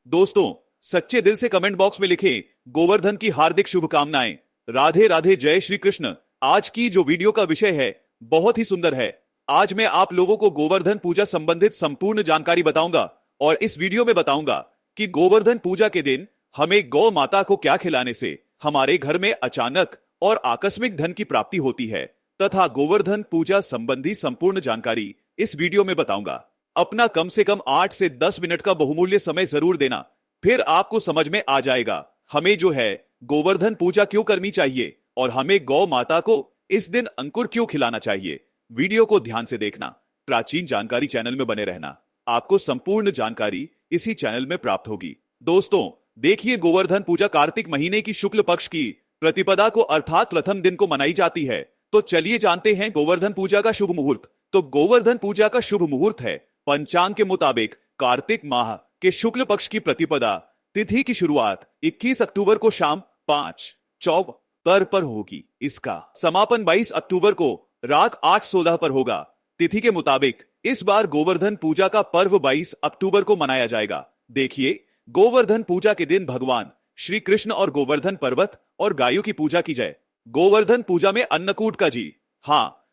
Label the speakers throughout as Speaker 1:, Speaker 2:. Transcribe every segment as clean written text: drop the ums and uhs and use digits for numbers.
Speaker 1: दोस्तों, सच्चे दिल से कमेंट बॉक्स में लिखें गोवर्धन की हार्दिक शुभकामनाएं। राधे राधे, जय श्री कृष्ण। आज की जो वीडियो का विषय है बहुत ही सुंदर है। आज मैं आप लोगों को गोवर्धन पूजा संबंधित संपूर्ण जानकारी बताऊंगा और इस वीडियो में बताऊंगा कि गोवर्धन पूजा के दिन हमें गौ माता को क्या खिलाने से हमारे घर में अचानक और आकस्मिक धन की प्राप्ति होती है, तथा गोवर्धन पूजा संबंधी संपूर्ण जानकारी इस वीडियो में बताऊंगा। अपना कम से कम 8 से 10 मिनट का बहुमूल्य समय जरूर देना, फिर आपको समझ में आ जाएगा हमें जो है गोवर्धन पूजा क्यों करनी चाहिए और हमें गौ माता को इस दिन अंकुर क्यों खिलाना चाहिए। वीडियो को ध्यान से देखना, प्राचीन जानकारी चैनल में बने रहना, आपको संपूर्ण जानकारी इसी चैनल में प्राप्त होगी। दोस्तों देखिए, गोवर्धन पूजा कार्तिक महीने की शुक्ल पक्ष की प्रतिपदा को अर्थात प्रथम दिन को मनाई जाती है। तो चलिए जानते हैं गोवर्धन पूजा का शुभ मुहूर्त। तो गोवर्धन पूजा का शुभ मुहूर्त है पंचांग के मुताबिक कार्तिक माह के शुक्ल पक्ष की प्रतिपदा तिथि की शुरुआत 21 अक्टूबर को शाम 5:14 पर होगी। इसका समापन 22 अक्टूबर को रात 8:16 पर होगा। तिथि के मुताबिक इस बार गोवर्धन पूजा का पर्व 22 अक्टूबर को मनाया जाएगा। देखिए, गोवर्धन पूजा के दिन भगवान श्री कृष्ण और गोवर्धन पर्वत और गायों की पूजा की जाए। गोवर्धन पूजा में अन्नकूट का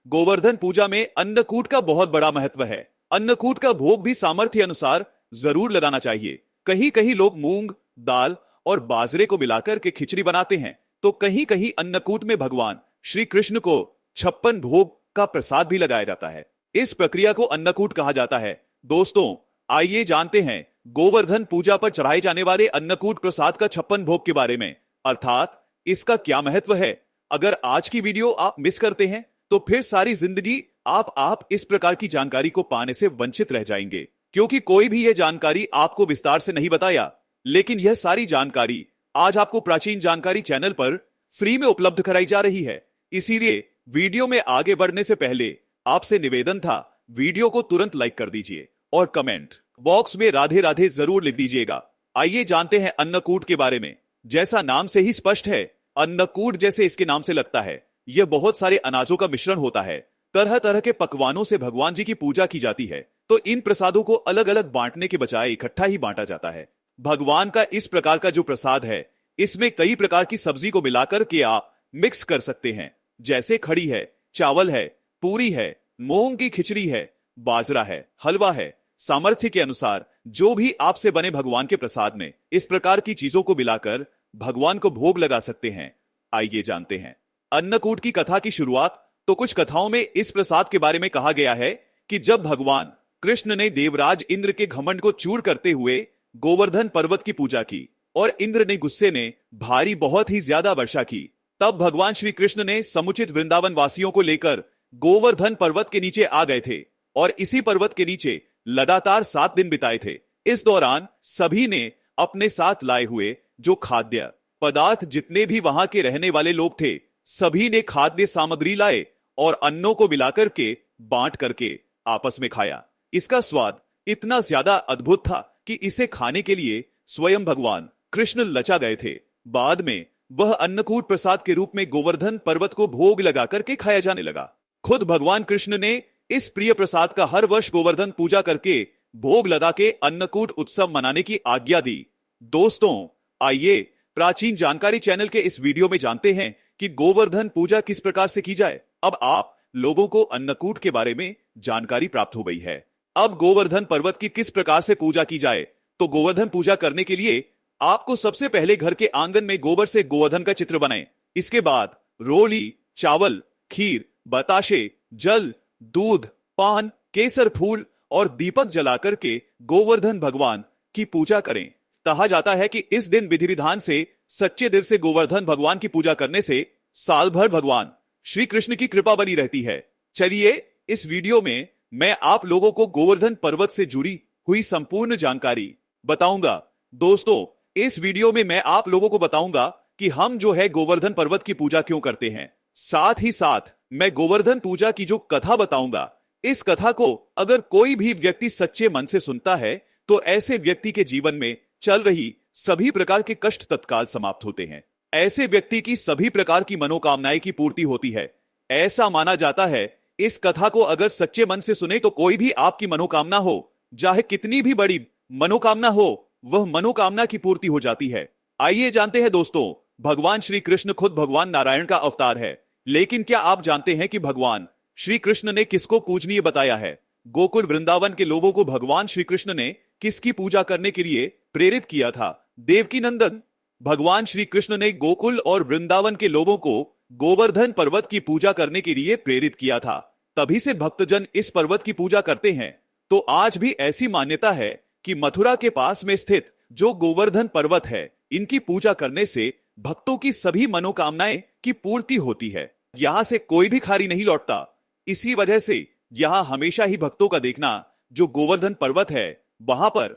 Speaker 1: गोवर्धन पूजा में अन्नकूट का बहुत बड़ा महत्व है। अन्नकूट का भोग भी सामर्थ्य अनुसार जरूर लगाना चाहिए। कहीं कहीं लोग मूंग, दाल और बाजरे को मिलाकर के खिचड़ी बनाते हैं, तो कहीं कहीं अन्नकूट में भगवान श्री कृष्ण को 56 भोग का प्रसाद भी लगाया जाता है। इस प्रक्रिया को अन्नकूट कहा जाता है। दोस्तों आइए जानते हैं गोवर्धन पूजा पर चढ़ाए जाने वाले अन्नकूट प्रसाद का 56 भोग के बारे में, अर्थात इसका क्या महत्व है। अगर आज की वीडियो आप मिस करते हैं तो फिर सारी जिंदगी आप इस प्रकार की जानकारी को पाने से वंचित रह जाएंगे, क्योंकि कोई भी यह जानकारी आपको विस्तार से नहीं बताया। लेकिन यह सारी जानकारी आज आपको प्राचीन जानकारी चैनल पर फ्री में उपलब्ध कराई जा रही है। इसीलिए वीडियो में आगे बढ़ने से पहले आपसे निवेदन था, वीडियो को तुरंत लाइक कर दीजिए और कमेंट बॉक्स में राधे राधे जरूर लिख दीजिएगा। आइए जानते हैं अन्नकूट के बारे में। जैसा नाम से ही स्पष्ट है, अन्नकूट जैसे इसके नाम से लगता है, यह बहुत सारे अनाजों का मिश्रण होता है। तरह तरह के पकवानों से भगवान जी की पूजा की जाती है, तो इन प्रसादों को अलग अलग बांटने के बजाय इकट्ठा ही बांटा जाता है। भगवान का इस प्रकार का जो प्रसाद है, इसमें कई प्रकार की सब्जी को मिलाकर के आप मिक्स कर सकते हैं, जैसे खड़ी है, चावल है, पूरी है, मूंग की खिचड़ी है, बाजरा है, हलवा है। सामर्थ्य के अनुसार जो भी आपसे बने भगवान के प्रसाद में इस प्रकार की चीजों को मिलाकर भगवान को भोग लगा सकते हैं। आइए जानते हैं अन्नकूट की कथा की शुरुआत। तो कुछ कथाओं में इस प्रसाद के बारे में कहा गया है कि जब भगवान कृष्ण ने देवराज इंद्र के घमंड को चूर करते हुए गोवर्धन पर्वत की पूजा की और इंद्र ने गुस्से ने भारी बहुत ही ज्यादा वर्षा की, तब भगवान श्री कृष्ण ने समुचित वृंदावन वासियों को लेकर गोवर्धन पर्वत के नीचे आ गए थे और इसी पर्वत के नीचे लगातार 7 दिन बिताए थे। इस दौरान सभी ने अपने साथ लाए हुए जो खाद्य पदार्थ, जितने भी वहां के रहने वाले लोग थे, सभी ने खाद्य सामग्री लाए और अन्नों को मिलाकर के बांट करके आपस में खाया। इसका स्वाद इतना ज्यादा अद्भुत था कि इसे खाने के लिए स्वयं भगवान कृष्ण लचा गए थे। बाद में वह अन्नकूट प्रसाद के रूप में गोवर्धन पर्वत को भोग लगा करके खाया जाने लगा। खुद भगवान कृष्ण ने इस प्रिय प्रसाद का हर वर्ष गोवर्धन पूजा करके भोग लगा के अन्नकूट उत्सव मनाने की आज्ञा दी। दोस्तों आइए प्राचीन जानकारी चैनल के इस वीडियो में जानते हैं कि गोवर्धन पूजा किस प्रकार से की जाए। अब आप लोगों को अन्नकूट के बारे में जानकारी प्राप्त हो गई है। अब गोवर्धन पर्वत की किस प्रकार से पूजा की जाए। तो गोवर्धन पूजा करने के लिए आपको सबसे पहले घर के आंगन में गोबर से गोवर्धन का चित्र बनाएं। इसके बाद रोली, चावल, खीर, बताशे, जल, दूध, पान, केसर फूल और दीपक जलाकर के गोवर्धन भगवान की पूजा करें। कहा जाता है कि इस दिन विधि विधान से सच्चे दिल से गोवर्धन भगवान की पूजा करने से साल भर भगवान श्री कृष्ण की कृपा बनी रहती है। चलिए इस वीडियो में मैं आप लोगों को गोवर्धन पर्वत से जुड़ी हुई संपूर्ण जानकारी बताऊंगा। दोस्तों इस वीडियो में मैं आप लोगों को बताऊंगा कि हम जो है गोवर्धन पर्वत की पूजा क्यों करते हैं। साथ ही साथ मैं गोवर्धन पूजा की जो कथा बताऊंगा, इस कथा को अगर कोई भी व्यक्ति सच्चे मन से सुनता है तो ऐसे व्यक्ति के जीवन में चल रही सभी प्रकार के कष्ट तत्काल समाप्त होते हैं। ऐसे व्यक्ति की सभी प्रकार की मनोकामनाएं की पूर्ति होती है। ऐसा माना जाता है इस कथा को अगर सच्चे मन से सुने तो कोई भी आपकी मनोकामना हो, चाहे कितनी भी बड़ी मनोकामना हो, वह मनोकामना की पूर्ति हो जाती है। आइए जानते हैं दोस्तों, भगवान श्री कृष्ण खुद भगवान नारायण का अवतार है, लेकिन क्या आप जानते हैं कि भगवान श्री कृष्ण ने किसको पूजनीय बताया है? गोकुल वृंदावन के लोगों को भगवान श्री कृष्ण ने किसकी पूजा करने के लिए प्रेरित किया था? देवकी नंदन। भगवान श्री कृष्ण ने गोकुल और वृंदावन के लोगों को गोवर्धन पर्वत की पूजा करने के लिए प्रेरित किया था, तभी से भक्तजन इस पर्वत की पूजा करते हैं। तो आज भी ऐसी मान्यता है कि मथुरा के पास में स्थित जो गोवर्धन पर्वत है, इनकी पूजा करने से भक्तों की सभी मनोकामनाएं की पूर्ति होती है। यहां से कोई भी खाली नहीं लौटता। इसी वजह से यहां हमेशा ही भक्तों का देखना जो गोवर्धन पर्वत है, वहां पर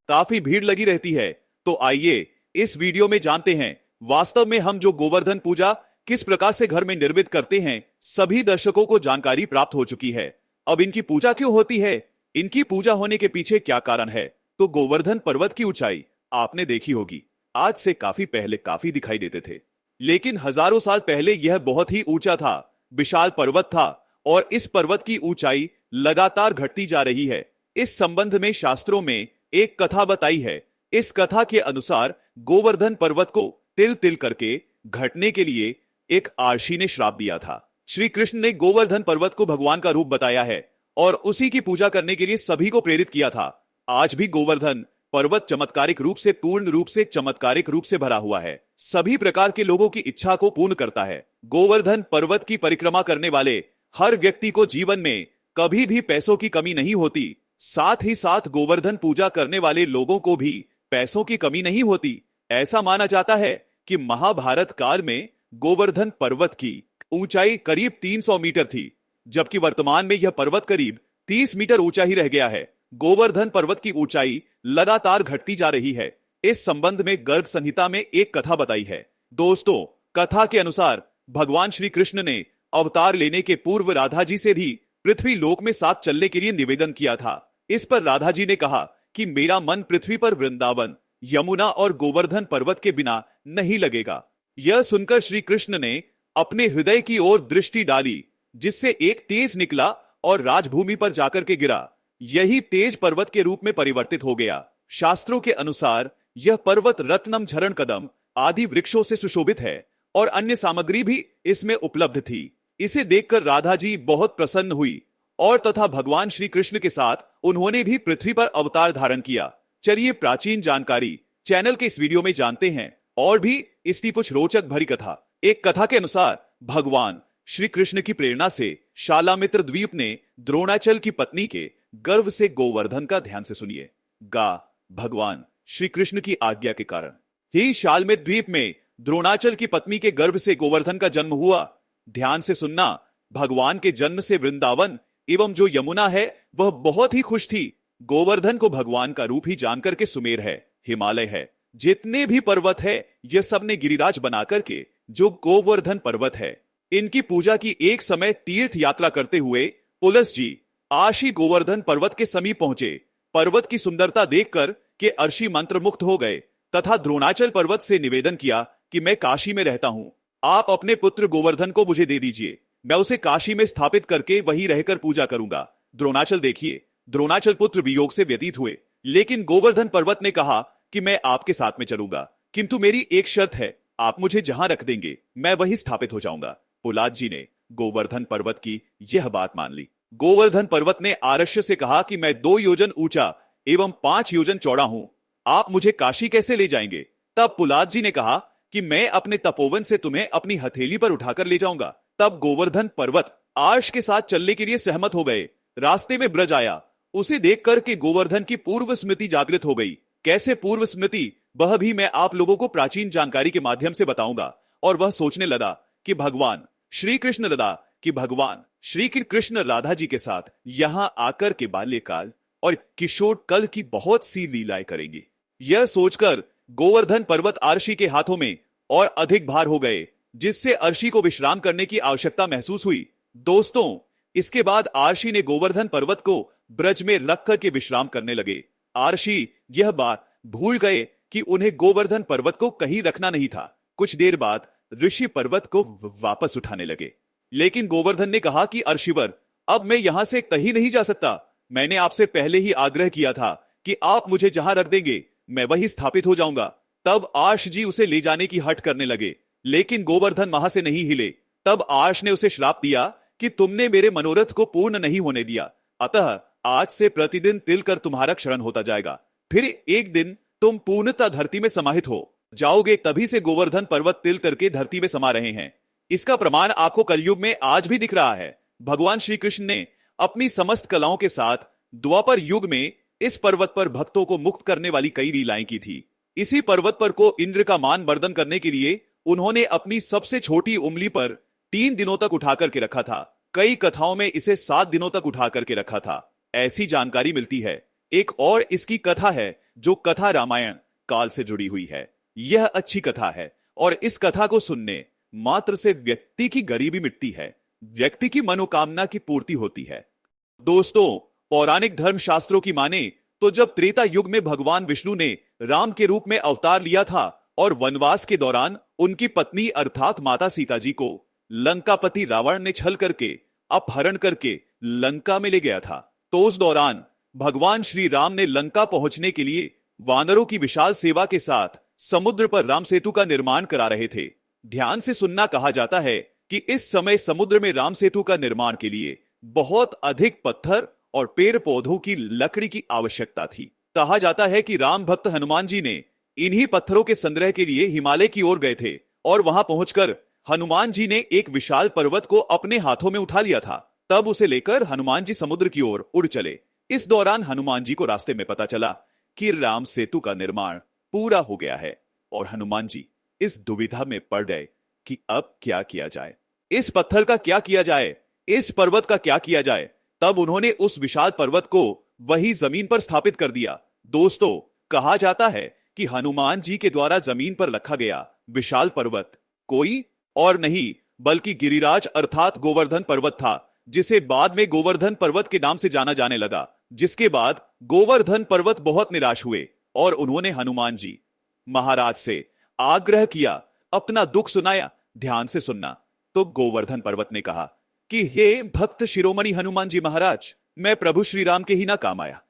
Speaker 1: काफी भीड़ लगी रहती है। तो आइए इस वीडियो में जानते हैं वास्तव में हम जो गोवर्धन पूजा किस प्रकार से घर में निर्मित करते हैं। सभी दर्शकों को जानकारी प्राप्त हो चुकी है। अब इनकी पूजा क्यों होती है, इनकी पूजा होने के पीछे क्या कारण है? तो गोवर्धन पर्वत की ऊंचाई आपने देखी होगी, आज से काफी पहले काफी दिखाई देते थे, लेकिन हजारों साल पहले यह बहुत ही ऊंचा था, विशाल पर्वत था और इस पर्वत की ऊंचाई लगातार घटती जा रही है। इस संबंध में शास्त्रों में एक कथा बताई है। इस कथा के अनुसार गोवर्धन पर्वत को तिल तिल करके घटने के लिए एक आर्षि ने श्राप दिया था। श्री कृष्ण ने गोवर्धन पर्वत को भगवान का रूप बताया है और उसी की पूजा करने के लिए सभी को प्रेरित किया था। आज भी गोवर्धन पर्वत चमत्कारिक रूप से, पूर्ण रूप से, चमत्कारिक रूप से भरा हुआ है। सभी प्रकार के लोगों की इच्छा को पूर्ण करता है। गोवर्धन पर्वत की परिक्रमा करने वाले हर व्यक्ति को जीवन में कभी भी पैसों की कमी नहीं होती। साथ ही साथ गोवर्धन पूजा करने वाले लोगों को भी पैसों की कमी नहीं होती। ऐसा माना जाता है कि महाभारत काल में गोवर्धन पर्वत की ऊंचाई करीब 300 मीटर थी, जबकि वर्तमान में यह पर्वत करीब 30 मीटर ऊंचा ही रह गया है। गोवर्धन पर्वत की ऊंचाई लगातार घटती जा रही है। इस संबंध में गर्ग संहिता में एक कथा बताई है। दोस्तों, कथा के अनुसार भगवान श्री कृष्ण ने अवतार लेने के पूर्व राधा जी से भी पृथ्वी लोक में साथ चलने के लिए निवेदन किया था। इस पर राधा जी ने कहा कि मेरा मन पृथ्वी पर वृंदावन, यमुना और गोवर्धन पर्वत के बिना नहीं लगेगा। यह सुनकर श्री कृष्ण ने अपने हृदय की ओर दृष्टि डाली, जिससे एक तेज निकला और राजभूमि पर जाकर के गिरा। यही तेज पर्वत के रूप में परिवर्तित हो गया। शास्त्रों के अनुसार यह पर्वत रत्नम, झरण कदम आदि वृक्षों से सुशोभित है और अन्य सामग्री भी इसमें उपलब्ध थी। इसे देखकर राधा जी बहुत प्रसन्न हुई और तथा भगवान श्री कृष्ण के साथ उन्होंने भी पृथ्वी पर अवतार धारण किया। चलिए प्राचीन जानकारी चैनल के इस वीडियो में जानते हैं और भी इसकी कुछ रोचक भरी कथा। एक कथा के अनुसार भगवान श्री कृष्ण की प्रेरणा से शालामित्र द्वीप ने द्रोणाचल की पत्नी के गर्भ से गोवर्धन का ध्यान से सुनिए गा। भगवान श्री कृष्ण की आज्ञा के कारण ही शालमित्र द्वीप में द्रोणाचल की पत्नी के गर्भ से गोवर्धन का जन्म हुआ। ध्यान से सुनना, भगवान के जन्म से वृंदावन एवं जो यमुना है वह बहुत ही खुश थी। गोवर्धन को भगवान का रूप ही जानकर के सुमेर है, हिमालय है, जितने भी पर्वत है यह सब ने गिरिराज बना करके जो गोवर्धन पर्वत है, इनकी पूजा की। एक समय तीर्थ यात्रा करते हुए पुलस जी आशी गोवर्धन पर्वत के समीप पहुंचे। पर्वत की सुंदरता देखकर के अर्षि मंत्र मुक्त हो गए तथा द्रोणाचल पर्वत से निवेदन किया कि मैं काशी में रहता हूं, आप अपने पुत्र गोवर्धन को मुझे दे दीजिए, मैं उसे काशी में स्थापित करके वहीं रहकर पूजा करूंगा। द्रोणाचल देखिए, द्रोणाचल पुत्र वियोग से व्यतीत हुए, लेकिन गोवर्धन पर्वत ने कहा कि मैं आपके साथ में चलूंगा, किंतु मेरी एक शर्त है, आप मुझे जहां रख देंगे मैं वहीं स्थापित हो जाऊंगा। पुलाद जी ने गोवर्धन पर्वत की यह बात मान ली। गोवर्धन पर्वत ने आरष्य से कहा कि मैं 2 योजन ऊंचा एवं 5 योजन चौड़ा हूं, आप मुझे काशी कैसे ले जाएंगे? तब पुलाद जी ने कहा कि मैं अपने तपोवन से तुम्हें अपनी हथेली पर उठाकर ले जाऊंगा। तब गोवर्धन पर्वत आर्ष के साथ चलने के लिए सहमत हो गए। रास्ते में ब्रज आया, उसे देखकर के गोवर्धन की पूर्व स्मृति जागृत हो गई। कैसे पूर्व स्मृति, वह भी मैं आप लोगों को प्राचीन जानकारी के माध्यम से बताऊंगा। और वह सोचने लगा कि भगवान श्री कृष्ण राधा जी के साथ यहां आकर के बाल्यकाल और किशोर कल की बहुत सी लीलाएं करेंगी। यह सोचकर गोवर्धन पर्वत आर्षि के हाथों में और अधिक भार हो गए, जिससे अर्षि को विश्राम करने की आवश्यकता महसूस हुई। दोस्तों, इसके बाद आर्षि ने गोवर्धन पर्वत को ब्रज में रख करके विश्राम करने लगे। आर्षि यह बात भूल गए कि उन्हें गोवर्धन पर्वत को कहीं रखना नहीं था। कुछ देर बाद ऋषि पर्वत को वापस उठाने लगे, लेकिन गोवर्धन ने कहा कि अर्षिवर, अब मैं यहां से कहीं नहीं जा सकता। मैंने आपसे पहले ही आग्रह किया था कि आप मुझे जहां रख देंगे मैं वही स्थापित हो जाऊंगा। तब आर्ष जी उसे ले जाने की हट करने लगे, लेकिन गोवर्धन वहां से नहीं हिले। तब आर्ष ने उसे श्राप दिया कि तुमने मेरे मनोरथ को पूर्ण नहीं होने दिया, अतः आज से प्रतिदिन तिल कर तुम्हारा क्षरण होता जाएगा। फिर एक दिन तुम पूर्णतः धरती में समाहित हो जाओगे। तभी से गोवर्धन पर्वत तिल करके धरती में समा रहे हैं। इसका प्रमाण आपको कलयुग में आज भी दिख रहा है। भगवान श्री कृष्ण ने अपनी समस्त कलाओं के साथ द्वापर युग में इस पर्वत पर भक्तों को मुक्त करने वाली कई लीलाएं की थी। इसी पर्वत पर को इंद्र का मान वर्धन करने के लिए उन्होंने अपनी सबसे छोटी उंगली पर 3 दिनों तक उठा करके रखा था। कई कथाओं में इसे 7 दिनों तक उठा करके रखा था, ऐसी जानकारी मिलती है। एक और इसकी कथा है जो कथा रामायण काल से जुड़ी हुई है। यह अच्छी कथा है और इस कथा को सुनने मात्र से व्यक्ति की गरीबी मिटती है, व्यक्ति की मनोकामना की पूर्ति होती है। दोस्तों, पौराणिक धर्म शास्त्रों की माने तो जब त्रेता युग में भगवान विष्णु ने राम के रूप में अवतार लिया था और वनवास के दौरान उनकी पत्नी अर्थात माता सीता जी को लंकापति रावण ने छल करके अपहरण करके लंका में ले गया था, तो उस दौरान भगवान श्री राम ने लंका पहुंचने के लिए वानरों की विशाल सेवा के साथ समुद्र पर राम सेतु का निर्माण करा रहे थे। ध्यान से सुनना, कहा जाता है कि इस समय समुद्र में राम सेतु का निर्माण के लिए बहुत अधिक पत्थर और पेड़ पौधों की लकड़ी की आवश्यकता थी। कहा जाता है कि राम भक्त हनुमान जी ने इन्हीं पत्थरों के संग्रह के लिए हिमालय की ओर गए थे और वहां पहुंचकर हनुमान जी ने एक विशाल पर्वत को अपने हाथों में उठा लिया था। तब उसे लेकर हनुमान जी समुद्र की ओर उड़ चले। इस दौरान हनुमान जी को रास्ते में पता चला कि राम सेतु का निर्माण पूरा हो गया है और हनुमान जी इस दुविधा में पड़ गए कि अब क्या किया जाए, इस पत्थर का क्या किया जाए, इस पर्वत का क्या किया जाए। तब उन्होंने उस विशाल पर्वत को वही जमीन पर स्थापित कर दिया। दोस्तों, कहा जाता है कि हनुमान जी के द्वारा जमीन पर रखा गया विशाल पर्वत कोई और नहीं बल्कि गिरिराज अर्थात गोवर्धन पर्वत था, जिसे बाद में गोवर्धन पर्वत के नाम से जाना जाने लगा। जिसके बाद गोवर्धन पर्वत बहुत निराश हुए और उन्होंने हनुमान जी महाराज से आग्रह किया, अपना दुख सुनाया। ध्यान से सुनना। तो गोवर्धन पर्वत ने कहा कि हे भक्त शिरोमणि हनुमान जी महाराज, मैं प्रभु श्री राम के ही ना काम आया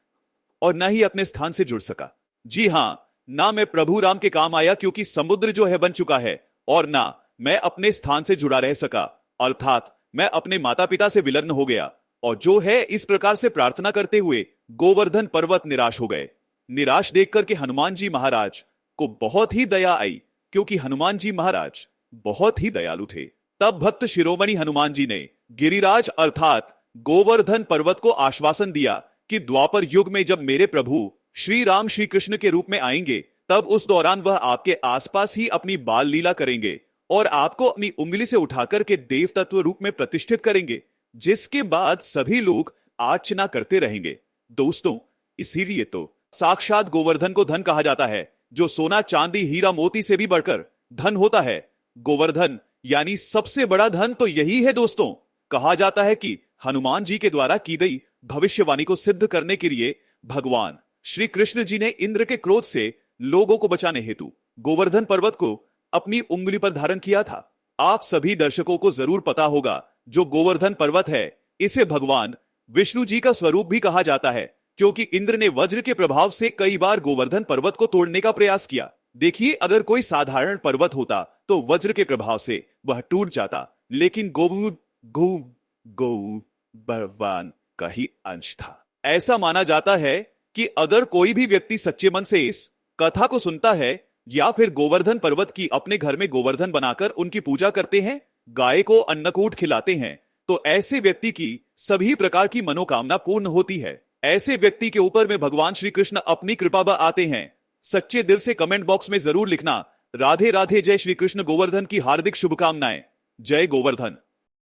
Speaker 1: और ना ही अपने स्थान से जुड़ सका। जी हां, ना मैं प्रभु राम के काम आया क्योंकि समुद्र जो है बन चुका है, और ना मैं अपने स्थान से जुड़ा रह सका, अर्थात मैं अपने माता पिता से विलग्न हो गया। और जो है इस प्रकार से प्रार्थना करते हुए गोवर्धन पर्वत निराश हो गए। निराश देखकर के हनुमान जी महाराज को बहुत ही दया आई, क्योंकि हनुमान जी महाराज बहुत ही दयालु थे। तब भक्त शिरोमणि हनुमान जी ने गिरिराज अर्थात गोवर्धन पर्वत को आश्वासन दिया कि द्वापर युग में जब मेरे प्रभु श्री राम श्री कृष्ण के रूप में आएंगे, तब उस दौरान वह आपके आसपास ही अपनी बाल लीला करेंगे और आपको अपनी उंगली से उठाकर के देव तत्व रूप में प्रतिष्ठित करेंगे, जिसके बाद सभी लोग अर्चना करते रहेंगे। दोस्तों, इसीलिए तो साक्षात गोवर्धन को धन कहा जाता है, जो सोना चांदी हीरा मोती से भी बढ़कर धन होता है। गोवर्धन यानी सबसे बड़ा धन तो यही है। दोस्तों, कहा जाता है कि हनुमान जी के द्वारा की गई भविष्यवाणी को सिद्ध करने के लिए भगवान श्री कृष्ण जी ने इंद्र के क्रोध से लोगों को बचाने हेतु गोवर्धन पर्वत को अपनी उंगली पर धारण किया था। आप सभी दर्शकों को जरूर पता होगा, जो गोवर्धन पर्वत है, इसे भगवान विष्णु जी का स्वरूप भी कहा जाता है, क्योंकि इंद्र ने वज्र के प्रभाव से कई बार गोवर्धन पर्वत को तोड़ने का प्रयास किया। देखिए, अगर कोई साधारण पर्वत होता तो वज्र के प्रभाव से वह टूट जाता, लेकिन गोवर्धन का ही अंश था। ऐसा माना जाता है कि अगर कोई भी व्यक्ति सच्चे मन से इस कथा को सुनता है या फिर गोवर्धन पर्वत की अपने घर में गोवर्धन बनाकर उनकी पूजा करते हैं, गाय को अन्नकूट खिलाते हैं, तो ऐसे व्यक्ति की सभी प्रकार की मनोकामना पूर्ण होती है। ऐसे व्यक्ति के ऊपर में भगवान श्री कृष्ण अपनी कृपा आते हैं। सच्चे दिल से कमेंट बॉक्स में जरूर लिखना, राधे राधे, जय श्री कृष्ण। गोवर्धन की हार्दिक शुभकामनाएं। जय गोवर्धन।